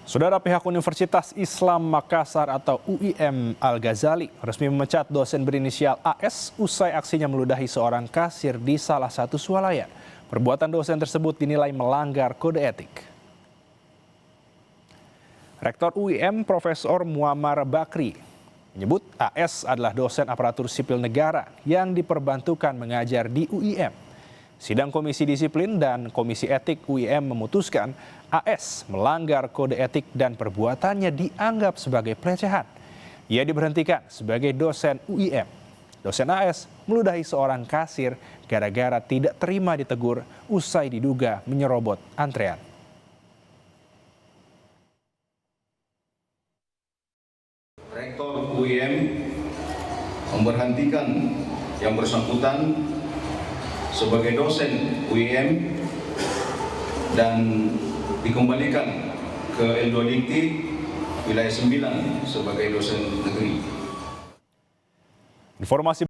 Saudara, pihak Universitas Islam Makassar atau UIM Al-Ghazali resmi memecat dosen berinisial AS usai aksinya meludahi seorang kasir di salah satu swalayan. Perbuatan dosen tersebut dinilai melanggar kode etik. Rektor UIM Profesor Muammar Bakri menyebut AS adalah dosen aparatur sipil negara yang diperbantukan mengajar di UIM. Sidang Komisi Disiplin dan Komisi Etik UIM memutuskan AS melanggar kode etik dan perbuatannya dianggap sebagai pelecehan. Ia diberhentikan sebagai dosen UIM. Dosen AS meludahi seorang kasir gara-gara tidak terima ditegur usai diduga menyerobot antrean. Rektor UIM memberhentikan yang bersangkutan sebagai dosen UIM dan dikembalikan ke L2 Dikti wilayah 9 sebagai dosen negeri. Informasi